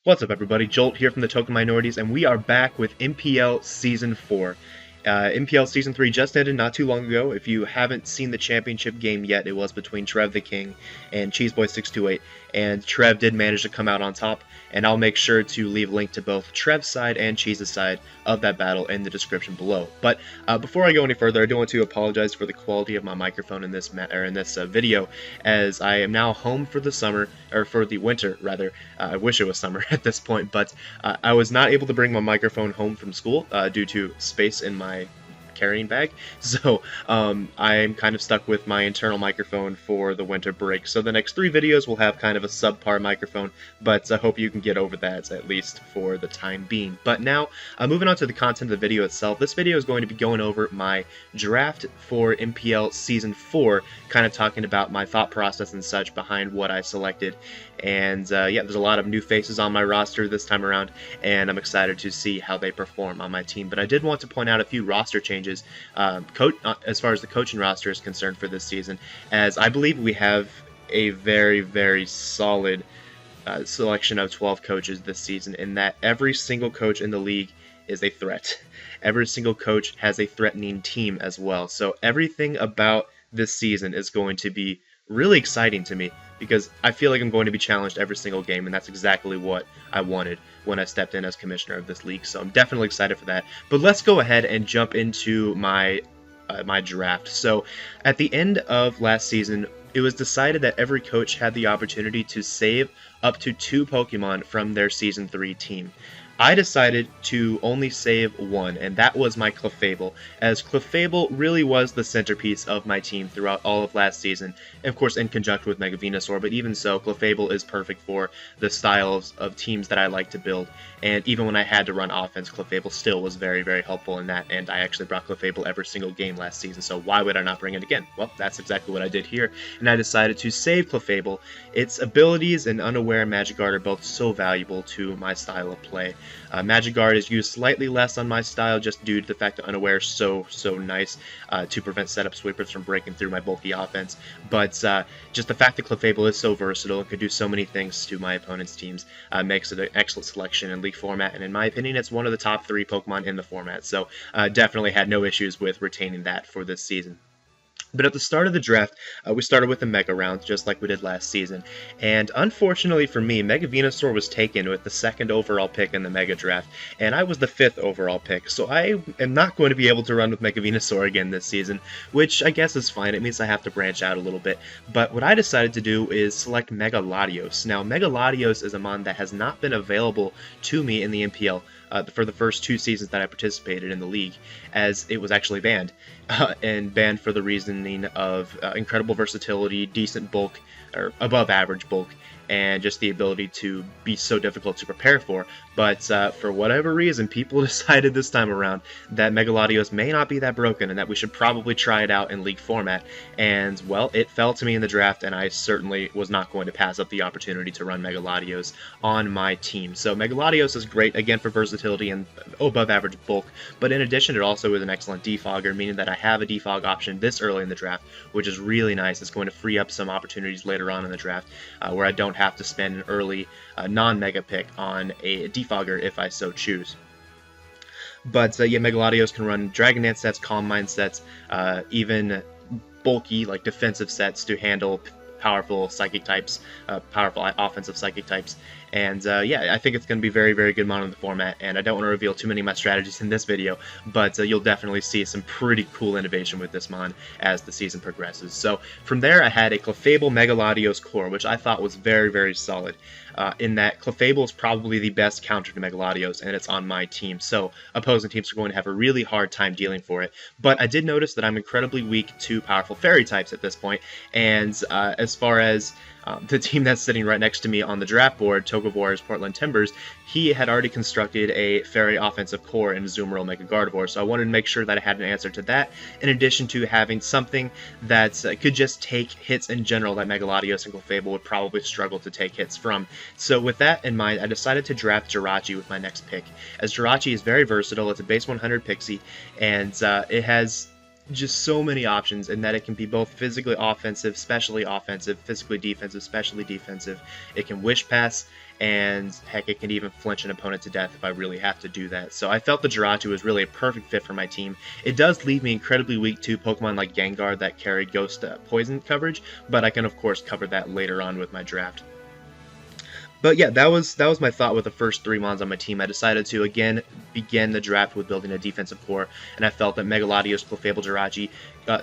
What's up, everybody? Jolt here from the Token Minorities, and we are back with MPL Season 4. MPL Season 3 just ended not too long ago. If you haven't seen the championship game yet, it was between Trev the King and Cheeseboy628, and Trev did manage to come out on top, and I'll make sure to leave a link to both Trev's side and Cheese's side of that battle in the description below. But before I go any further, I do want to apologize for the quality of my microphone in this video, as I am now home for the summer, or for the winter, rather. I wish it was summer at this point, but I was not able to bring my microphone home from school due to space in my carrying bag, so I'm kind of stuck with my internal microphone for the winter break. So the next 3 videos will have kind of a subpar microphone, but I hope you can get over that at least for the time being. But now, moving on to the content of the video itself, this video is going to be going over my draft for MPL Season 4, kind of talking about my thought process and such behind what I selected. And yeah, there's a lot of new faces on my roster this time around, and I'm excited to see how they perform on my team. But I did want to point out a few roster changes as far as the coaching roster is concerned for this season, as I believe we have a very, very solid selection of 12 coaches this season, in that every single coach in the league is a threat. Every single coach has a threatening team as well. So everything about this season is going to be really exciting to me, because I feel like I'm going to be challenged every single game, and that's exactly what I wanted when I stepped in as commissioner of this league. So I'm definitely excited for that. But let's go ahead and jump into my draft. So at the end of last season, it was decided that every coach had the opportunity to save up to 2 Pokemon from their Season 3 team. I decided to only save 1, and that was my Clefable, as Clefable really was the centerpiece of my team throughout all of last season, and of course in conjunction with Mega Venusaur, but even so, Clefable is perfect for the styles of teams that I like to build, and even when I had to run offense, Clefable still was very, very helpful in that, and I actually brought Clefable every single game last season, so why would I not bring it again? Well, that's exactly what I did here, and I decided to save Clefable. Its abilities and Unaware and Magic Guard are both so valuable to my style of play. Magic Guard is used slightly less on my style, just due to the fact that Unaware is so nice to prevent setup sweepers from breaking through my bulky offense. But just the fact that Clefable is so versatile and could do so many things to my opponent's teams makes it an excellent selection in League format, and in my opinion, it's one of the top 3 Pokemon in the format. So definitely had no issues with retaining that for this season. But at the start of the draft, we started with the Mega round, just like we did last season. And unfortunately for me, Mega Venusaur was taken with the 2nd overall pick in the Mega draft, and I was the 5th overall pick. So I am not going to be able to run with Mega Venusaur again this season, which I guess is fine. It means I have to branch out a little bit. But what I decided to do is select Mega Latios. Now, Mega Latios is a mon that has not been available to me in the MPL for the first 2 seasons that I participated in the league, as it was actually banned, and banned for the reasoning of incredible versatility, decent bulk, or above average bulk, and just the ability to be so difficult to prepare for. But for whatever reason, people decided this time around that Mega Latios may not be that broken, and that we should probably try it out in League format. And, well, it fell to me in the draft, and I certainly was not going to pass up the opportunity to run Mega Latios on my team. So Mega Latios is great, again, for versatility and above average bulk, but in addition, it also is an excellent defogger, meaning that I have a defog option this early in the draft, which is really nice. It's going to free up some opportunities later on in the draft, where I don't have to spend an early non-mega pick on a defogger if I so choose. But yeah, Mega Latios can run Dragon Dance sets, Calm Mind sets, even bulky, like defensive sets to handle powerful psychic types, powerful offensive psychic types. And yeah, I think it's going to be very, very good mon in the format, and I don't want to reveal too many of my strategies in this video, but you'll definitely see some pretty cool innovation with this mon as the season progresses. So from there, I had a Clefable Mega Latios core, which I thought was very, very solid, in that Clefable is probably the best counter to Mega Latios, and it's on my team, so opposing teams are going to have a really hard time dealing for it. But I did notice that I'm incredibly weak to powerful fairy types at this point, and as far as the team that's sitting right next to me on the draft board, Togevores Portland Timbers, he had already constructed a fairy offensive core in Azumarill Mega Gardevoir, so I wanted to make sure that I had an answer to that, in addition to having something that could just take hits in general that Mega Latios and Clefable would probably struggle to take hits from. So with that in mind, I decided to draft Jirachi with my next pick, as Jirachi is very versatile. It's a base 100 Pixie, and it has just so many options in that it can be both physically offensive, specially offensive, physically defensive, specially defensive. It can wish pass, and heck, it can even flinch an opponent to death if I really have to do that. So I felt the Jirachi was really a perfect fit for my team. It does leave me incredibly weak to Pokemon like Gengar that carry Ghost Poison coverage, but I can of course cover that later on with my draft. But yeah, that was my thought with the first 3 mons on my team. I decided to again begin the draft with building a defensive core, and I felt that Megaladios, Clefable, Jirachi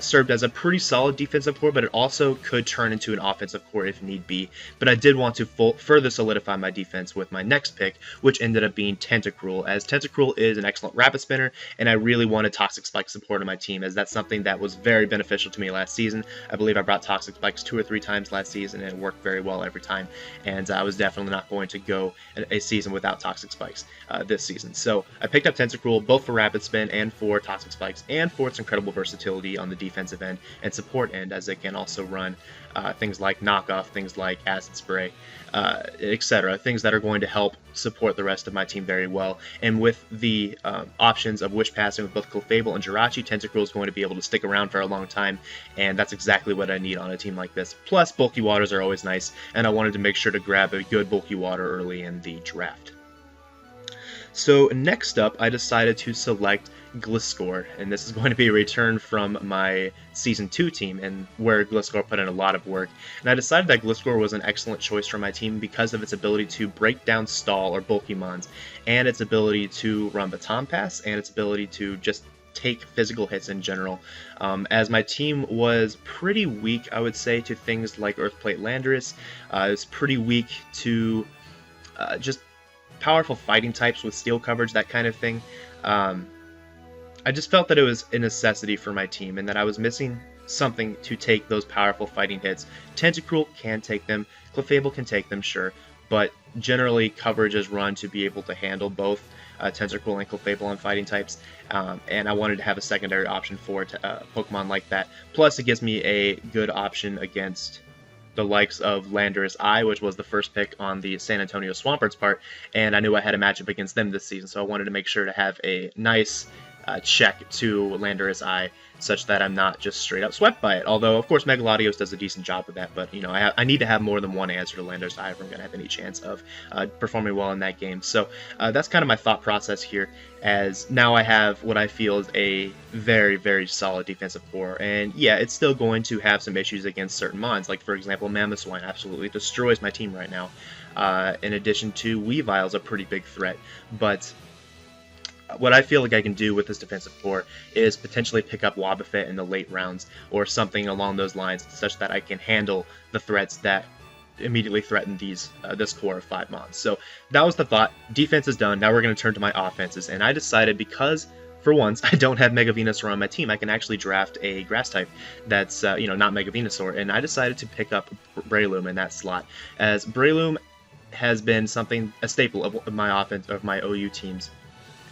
served as a pretty solid defensive core, but it also could turn into an offensive core if need be. But I did want to further solidify my defense with my next pick, which ended up being Tentacruel, as Tentacruel is an excellent rapid spinner, and I really wanted Toxic Spike support on my team, as that's something that was very beneficial to me last season. I believe I brought Toxic Spikes 2 or 3 times last season, and it worked very well every time, and I was definitely not going to go a season without Toxic Spikes this season. So I picked up Tentacruel both for Rapid Spin and for Toxic Spikes, and for its incredible versatility on the defensive end and support end, as it can also run things like Knockoff, things like Acid Spray, etc. Things that are going to help support the rest of my team very well. And with the options of Wish Passing with both Clefable and Jirachi, Tentacruel is going to be able to stick around for a long time, and that's exactly what I need on a team like this. Plus, bulky waters are always nice, and I wanted to make sure to grab a good bulky water early in the draft. So next up, I decided to select Gliscor, and this is going to be a return from my Season 2 team, and where Gliscor put in a lot of work. And I decided that Gliscor was an excellent choice for my team because of its ability to break down stall or bulky mons, and its ability to run Baton Pass, and its ability to just take physical hits in general, as my team was pretty weak, I would say, to things like Earthplate Landorus. It was pretty weak to just powerful fighting types with steel coverage, that kind of thing. I just felt that it was a necessity for my team, and that I was missing something to take those powerful fighting hits. Tentacruel can take them, Clefable can take them, sure, but generally coverage is run to be able to handle both Tentacruel and Clefable on fighting types, and I wanted to have a secondary option for Pokemon like that. Plus, it gives me a good option against the likes of Landorus I, which was the first pick on the San Antonio Swampards part, and I knew I had a matchup against them this season, so I wanted to make sure to have a nice check to Landorus I, such that I'm not just straight up swept by it. Although, of course, Megaladios does a decent job with that, but, you know, I need to have more than one answer to Landorus I if I'm going to have any chance of performing well in that game. So that's kind of my thought process here, as now I have what I feel is a very, very solid defensive core. And yeah, it's still going to have some issues against certain mons, like, for example, Mamoswine absolutely destroys my team right now. In addition to Weavile's a pretty big threat, but what I feel like I can do with this defensive core is potentially pick up Wobbuffet in the late rounds, or something along those lines, such that I can handle the threats that immediately threaten this core of 5 mons. So that was the thought. Defense is done. Now we're going to turn to my offenses, and I decided, because for once I don't have Mega Venusaur on my team, I can actually draft a grass type that's not Mega Venusaur, and I decided to pick up Breloom in that slot, as Breloom has been a staple of my offense, of my OU teams.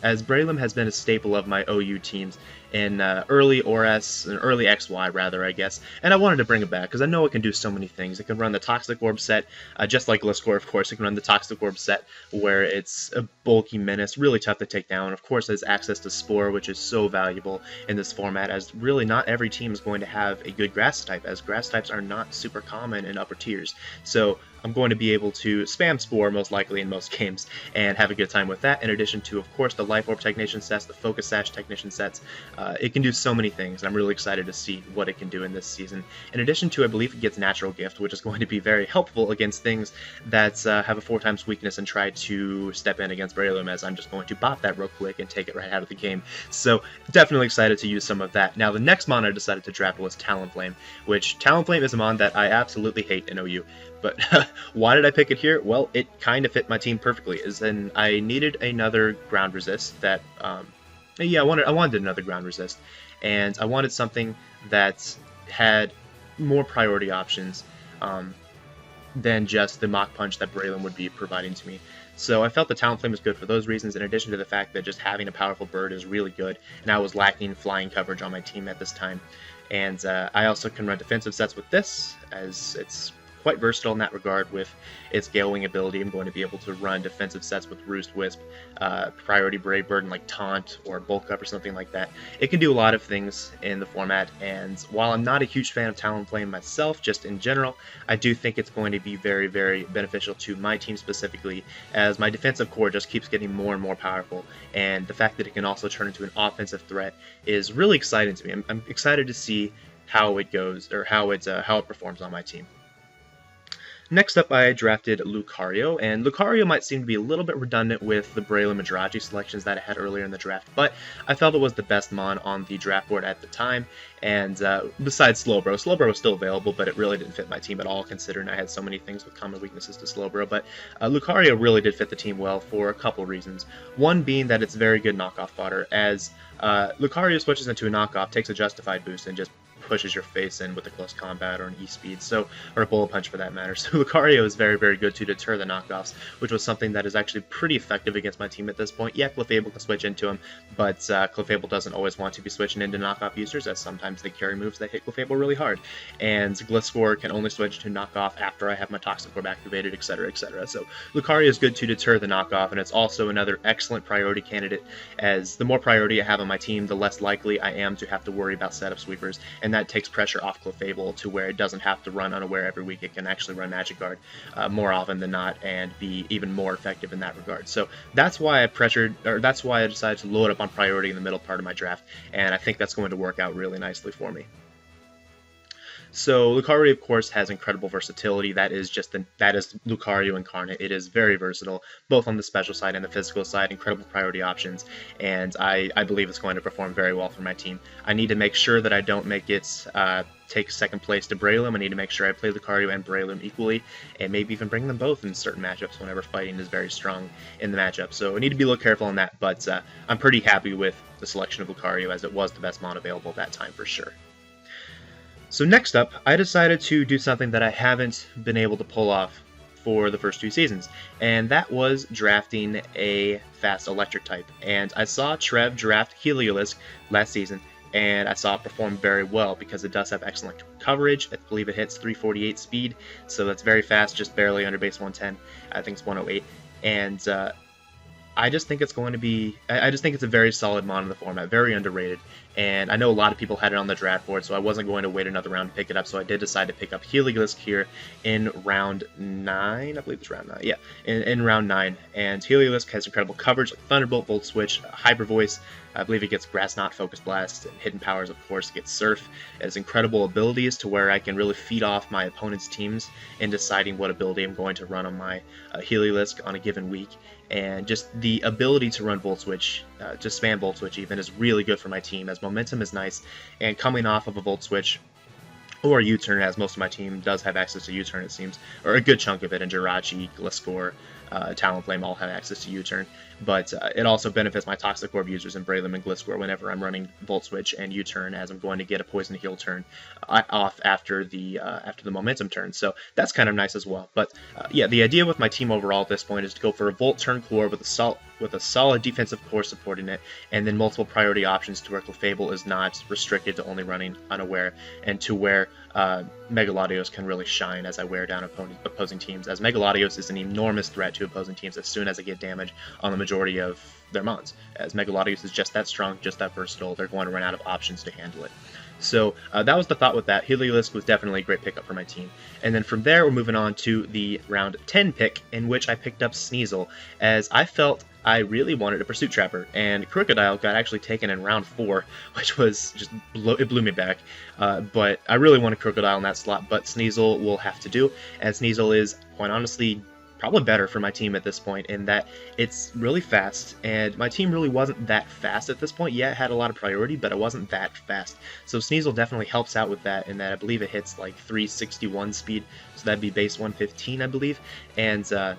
As Breloom has been a staple of my OU teams in early ORS, and early XY rather, I guess, and I wanted to bring it back because I know it can do so many things. It can run the Toxic Orb set, just like Gliscor, of course. It can run the Toxic Orb set, where it's a bulky menace, really tough to take down. Of course, it has access to Spore, which is so valuable in this format, as really not every team is going to have a good grass type, as grass types are not super common in upper tiers. So I'm going to be able to spam Spore, most likely, in most games, and have a good time with that, in addition to, of course, the Life Orb Technician sets, the Focus Sash Technician sets. It can do so many things, and I'm really excited to see what it can do in this season. In addition to, I believe it gets Natural Gift, which is going to be very helpful against things that have a 4x weakness and try to step in against Breloom, as I'm just going to bop that real quick and take it right out of the game. So definitely excited to use some of that. Now, the next mon I decided to draft was Talonflame, which Talonflame is a mon that I absolutely hate in OU. But why did I pick it here? Well, it kind of fit my team perfectly. As in, I needed another ground resist that, I wanted another ground resist, and I wanted something that had more priority options than just the Mach Punch that Breloom would be providing to me. So I felt the Talonflame was good for those reasons, in addition to the fact that just having a powerful bird is really good, and I was lacking flying coverage on my team at this time. And I also can run defensive sets with this, as it's quite versatile in that regard with its Gale Wing ability. I'm going to be able to run defensive sets with Roost Wisp, Priority Brave Bird, and like Taunt or Bulk Up or something like that. It can do a lot of things in the format, and while I'm not a huge fan of Talonflame myself, just in general, I do think it's going to be very, very beneficial to my team specifically, as my defensive core just keeps getting more and more powerful, and the fact that it can also turn into an offensive threat is really exciting to me. I'm excited to see how it goes, or how it performs on my team. Next up, I drafted Lucario, and Lucario might seem to be a little bit redundant with the Breloom and Jirachi selections that I had earlier in the draft, but I felt it was the best mon on the draft board at the time, and besides Slowbro. Slowbro was still available, but it really didn't fit my team at all, considering I had so many things with common weaknesses to Slowbro, but Lucario really did fit the team well for a couple reasons. One being that it's very good knockoff fodder, as Lucario switches into a knockoff, takes a justified boost, and just pushes your face in with a close combat or an E-speed, or a bullet punch for that matter. So Lucario is very, very good to deter the knockoffs, which was something that is actually pretty effective against my team at this point. Yeah, Clefable can switch into him, but Clefable doesn't always want to be switching into knockoff users, as sometimes they carry moves that hit Clefable really hard. And Gliscor can only switch to knockoff after I have my Toxic Orb activated, etc., etc. So Lucario is good to deter the knockoff, and it's also another excellent priority candidate, as the more priority I have on my team, the less likely I am to have to worry about setup sweepers, and that takes pressure off Clefable to where it doesn't have to run unaware every week. It can actually run Magic Guard more often than not and be even more effective in that regard. So that's why I decided to load up on priority in the middle part of my draft, and I think that's going to work out really nicely for me. So Lucario, of course, has incredible versatility. That is Lucario incarnate. It is very versatile, both on the special side and the physical side. Incredible priority options, and I believe it's going to perform very well for my team. I need to make sure that I don't make it take second place to Breloom. I need to make sure I play Lucario and Breloom equally, and maybe even bring them both in certain matchups whenever fighting is very strong in the matchup. So I need to be a little careful on that, but I'm pretty happy with the selection of Lucario, as it was the best mon available at that time for sure. So next up, I decided to do something that I haven't been able to pull off for the first 2 seasons, and that was drafting a fast electric type. And I saw Trev draft Heliolisk last season, and I saw it perform very well because it does have excellent coverage. I believe it hits 348 speed, so that's very fast, just barely under base 110. I think it's 108, and I just think it's going to be. I just think it's a very solid mon in the format, very underrated. And I know a lot of people had it on the draft board, so I wasn't going to wait another round to pick it up. So I did decide to pick up Heliolisk here in round 9. I believe it's round 9. Yeah, in round 9. And Heliolisk has incredible coverage, like Thunderbolt, Volt Switch, Hyper Voice. I believe it gets Grass Knot, Focus Blast, and Hidden Powers, of course. It gets Surf. It has incredible abilities to where I can really feed off my opponent's teams in deciding what ability I'm going to run on my Heliolisk on a given week. And just the ability to run Volt Switch, just spam Volt Switch even, is really good for my team, as momentum is nice. And coming off of a Volt Switch, or a U-turn, as most of my team does have access to U-turn, it seems, or a good chunk of it, and Jirachi, Gliscor, Talonflame all have access to U-turn, but it also benefits my Toxic Orb users in Breloom and Gliscor whenever I'm running Volt Switch and U-turn, as I'm going to get a Poison Heal turn off after the momentum turn, so that's kind of nice as well. But yeah, the idea with my team overall at this point is to go for a Volt turn core with a solid defensive core supporting it, and then multiple priority options to where Clefable is not restricted to only running Unaware, and to where Megalodios can really shine as I wear down opposing teams, as Megalodios is an enormous threat to opposing teams as soon as I get damage on the majority of their mons, as Megalodios is just that strong, just that versatile. They're going to run out of options to handle it. So that was the thought with that. Heliolisk was definitely a great pickup for my team. And then from there, we're moving on to the round 10 pick, in which I picked up Sneasel, as I felt I really wanted a Pursuit Trapper, and Crocodile got actually taken in round 4, which was just, it blew me back. But I really wanted Crocodile in that slot, but Sneasel will have to do, and Sneasel is, quite honestly, probably better for my team at this point, in that it's really fast, and my team really wasn't that fast at this point. Yeah, it had a lot of priority, but it wasn't that fast. So Sneasel definitely helps out with that, in that I believe it hits like 361 speed, so that'd be base 115, I believe, and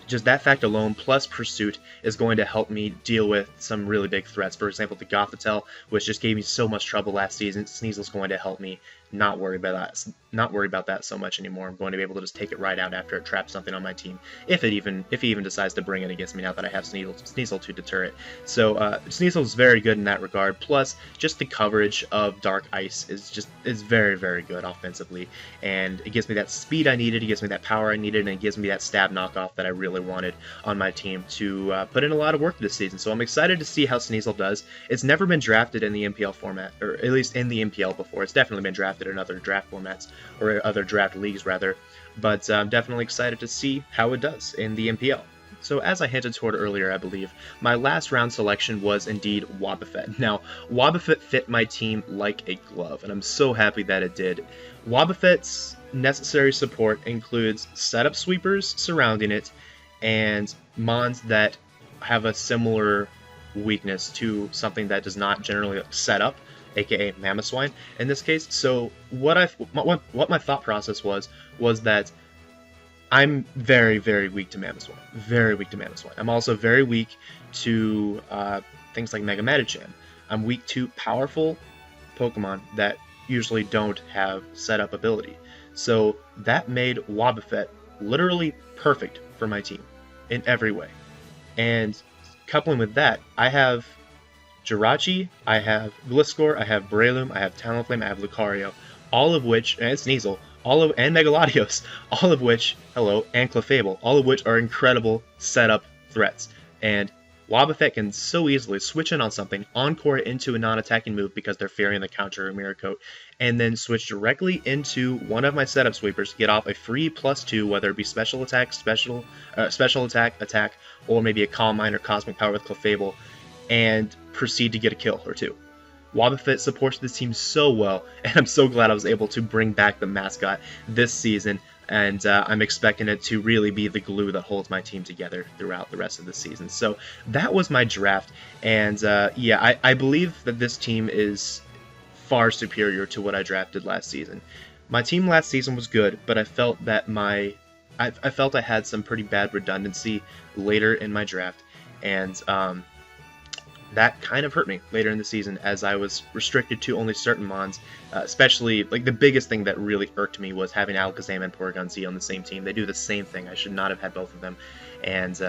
just that fact alone, plus Pursuit, is going to help me deal with some really big threats. For example, the Gothitelle, which just gave me so much trouble last season, Sneasel's going to help me not worried about that. Not worried about that so much anymore. I'm going to be able to just take it right out after it traps something on my team, if he even decides to bring it against me. Now that I have Sneasel to deter it, so Sneasel is very good in that regard. Plus, just the coverage of Dark Ice is very good offensively, and it gives me that speed I needed. It gives me that power I needed, and it gives me that stab knockoff that I really wanted on my team to put in a lot of work this season. So I'm excited to see how Sneasel does. It's never been drafted in the MPL format, or at least in the MPL before. It's definitely been drafted in other draft formats, or other draft leagues rather, but I'm definitely excited to see how it does in the MPL. So as I hinted toward earlier, I believe, my last round selection was indeed Wobbuffet. Now, Wobbuffet fit my team like a glove, and I'm so happy that it did. Wobbuffet's necessary support includes setup sweepers surrounding it, and mons that have a similar weakness to something that does not generally set up, aka Mamoswine in this case. So what my thought process was that I'm very weak to Mamoswine. Very weak to Mamoswine. I'm also very weak to things like Mega Medicham. I'm weak to powerful Pokemon that usually don't have setup ability. So that made Wobbuffet literally perfect for my team in every way. And coupling with that, I have Jirachi, I have Gliscor, I have Breloom, I have Talonflame, I have Lucario, all of which, and Sneasel, and Megalodios, all of which, and Clefable, all of which are incredible setup threats. And Wobbuffet can so easily switch in on something, encore it into a non-attacking move because they're fearing the counter or Mirror Coat, and then switch directly into one of my setup sweepers to get off a free +2, whether it be special attack, attack, or maybe a Calm Mind or Cosmic Power with Clefable, and proceed to get a kill or two. Wobbuffet supports this team so well, and I'm so glad I was able to bring back the mascot this season, and I'm expecting it to really be the glue that holds my team together throughout the rest of the season. So that was my draft, and yeah, I believe that this team is far superior to what I drafted last season. My team last season was good, but I felt that I felt I had some pretty bad redundancy later in my draft, and that kind of hurt me later in the season as I was restricted to only certain mons, especially, like, the biggest thing that really irked me was having Alakazam and Porygon Z on the same team. They do the same thing. I should not have had both of them, and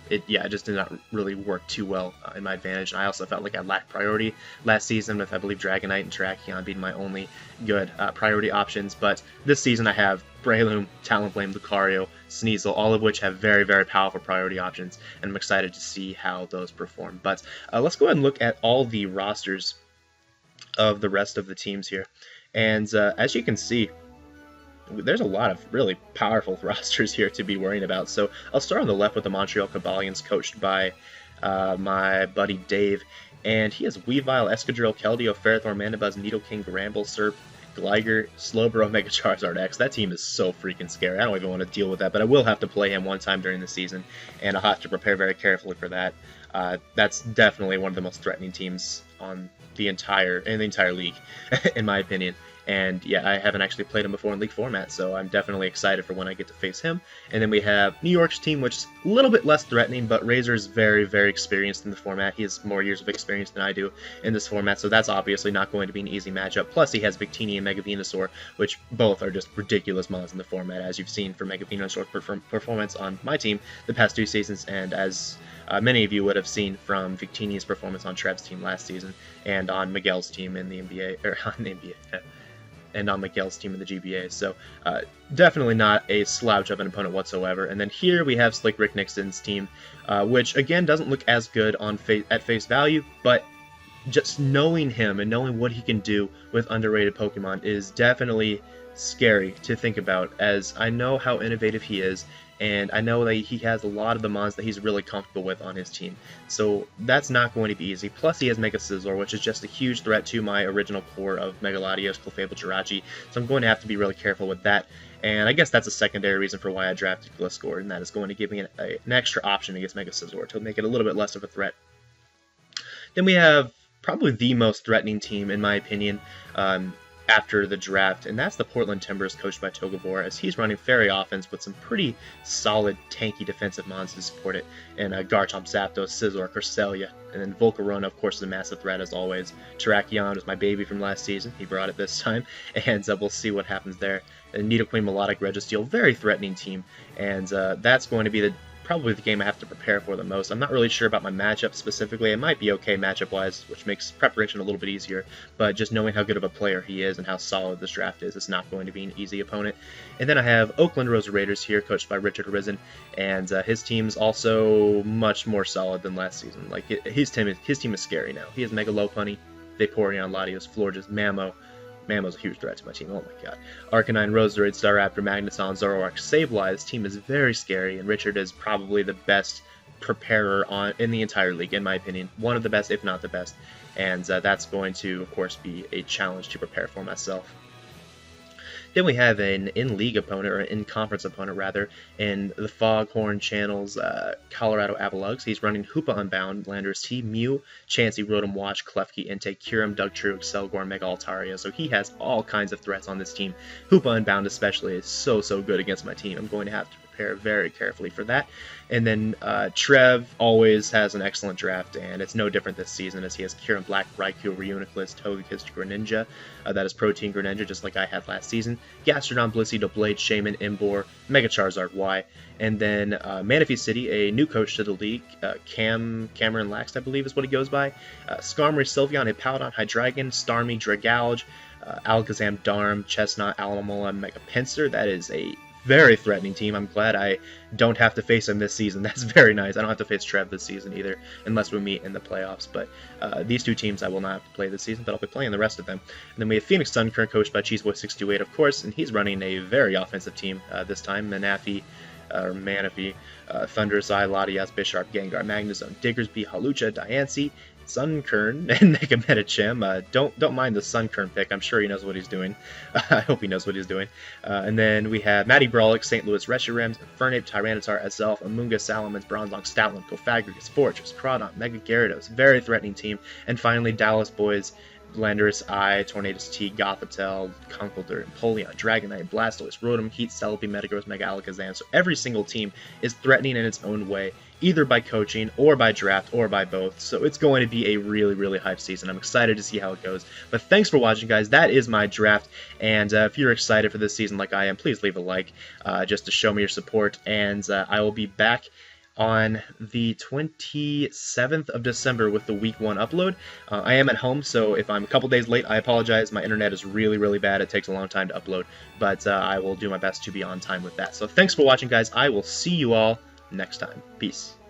it just did not really work too well in my advantage. And I also felt like I lacked priority last season with, I believe, Dragonite and Terrakion being my only good priority options, but this season I have Breloom, Talonflame, Lucario, Sneasel, all of which have very powerful priority options, and I'm excited to see how those perform. But let's go ahead and look at all the rosters of the rest of the teams here. And as you can see, there's a lot of really powerful rosters here to be worrying about. So I'll start on the left with the Montreal Cabalions, coached by my buddy Dave, and he has Weavile, Escadrille, Keldeo, Ferrothorn, Mandibuzz, Nidoking, Gramble, Serp, Gligar, Slowbro, Mega Charizard X. That team is so freaking scary. I don't even want to deal with that, but I will have to play him one time during the season, and I'll have to prepare very carefully for that. That's definitely one of the most threatening teams on the entire league, in my opinion. And yeah, I haven't actually played him before in League format, so I'm definitely excited for when I get to face him. And then we have New York's team, which is a little bit less threatening, but Razor is very experienced in the format. He has more years of experience than I do in this format, so that's obviously not going to be an easy matchup. Plus, he has Victini and Mega Venusaur, which both are just ridiculous mons in the format, as you've seen from Mega Venusaur's performance on my team the past 2 seasons, and as many of you would have seen from Victini's performance on Trev's team last season, and on Miguel's team in the NBA, or on the NBA, and on Miguel's team in the GBA. So definitely not a slouch of an opponent whatsoever. And then here we have Slick Rick Nixon's team, which again doesn't look as good on at face value, but just knowing him and knowing what he can do with underrated Pokemon is definitely scary to think about, as I know how innovative he is, and I know that he has a lot of the mons that he's really comfortable with on his team. So that's not going to be easy. Plus he has Mega Scizor, which is just a huge threat to my original core of Megalodios, Clefable, Jirachi, so I'm going to have to be really careful with that. And I guess that's a secondary reason for why I drafted Gliscor, and that is going to give me an extra option against Mega Scizor to make it a little bit less of a threat. Then we have probably the most threatening team, in my opinion, after the draft, and that's the Portland Timbers coached by Togavor, as he's running fairy offense with some pretty solid, tanky defensive mons to support it, and Garchomp, Zapdos, Scizor, Cresselia, and then Volcarona, of course, is a massive threat as always. Terrakion was my baby from last season, he brought it this time, and we'll see what happens there. And Nidoqueen, Melodic, Registeel, very threatening team, and that's going to be probably the game I have to prepare for the most. I'm not really sure about my matchup specifically. It might be okay matchup-wise, which makes preparation a little bit easier, but just knowing how good of a player he is and how solid this draft is, it's not going to be an easy opponent. And then I have Oakland Rosa Raiders here, coached by Richard Arisen, and his team's also much more solid than last season. Like, his team is scary now. He has Mega Lopunny, Vaporeon, Latios, Florges, Mammo's a huge threat to my team, oh my god. Arcanine, Roserade, Staraptor, Magneton, Zoroark, Sableye. This team is very scary, and Richard is probably the best preparer in the entire league, in my opinion. One of the best, if not the best. And that's going to, of course, be a challenge to prepare for myself. Then we have an in-league opponent, or an in-conference opponent, rather, in the Foghorn Channel's Colorado Avalugs. He's running Hoopa Unbound, Landorus T, Mew, Chansey, Rotom Watch, Klefki, Entei, Kyurem, Dugtrio, Excelgor, Mega Altaria. So he has all kinds of threats on this team. Hoopa Unbound especially is so good against my team. I'm going to have to prepare very carefully for that. And then Trev always has an excellent draft, and it's no different this season as he has Kyurem, Black, Raikou, Reuniclus, Togekiss, Greninja. That is Protein Greninja, just like I had last season. Gastrodon, Blissey, Doublade, Shaman, Emboar, Mega Charizard Y. And then Manaphy City, a new coach to the league, Cameron Lax, I believe is what he goes by. Skarmory, Sylveon, Hippowdon, Hydreigon, Starmie, Dragalge, Alakazam, Darm, Chestnut, Alamola, Mega Pinsir. That is a very threatening team. I'm glad I don't have to face him this season. That's very nice. I don't have to face Trev this season either, unless we meet in the playoffs. But these two teams I will not have to play this season, but I'll be playing the rest of them. And then we have Phoenix Sunkern, coached by Cheeseboy628, of course, and he's running a very offensive team this time. Manaphy, Thunderous Eye, Latias, Bisharp, Gengar, Magnezone, Diggersby, Hawlucha, Diancie, Sunkern, and Mega Medicham. Don't mind the Sunkern pick. I'm sure he knows what he's doing. I hope he knows what he's doing. And then we have Matty Brawlix, St. Louis Reshiram, Infernape, Tyranitar, Azelf, Amoonguss, Salamence, Bronzong, Stoutland, Cofagrigus, Fortress, Crawdon, Mega Gyarados. Very threatening team. And finally, Dallas Boys, Landorus Eye, Tornadus T, Gothitelle, Conkeldurr, Empoleon, Dragonite, Blastoise, Rotom, Heat, Celebi, Metagross, Mega Alakazam. So every single team is threatening in its own way, either by coaching, or by draft, or by both. So it's going to be a really hyped season. I'm excited to see how it goes. But thanks for watching, guys. That is my draft. And if you're excited for this season like I am, please leave a like just to show me your support. And I will be back on the 27th of December with the Week 1 upload. I am at home, so if I'm a couple days late, I apologize. My internet is really bad. It takes a long time to upload, but I will do my best to be on time with that. So thanks for watching, guys. I will see you all next time. Peace.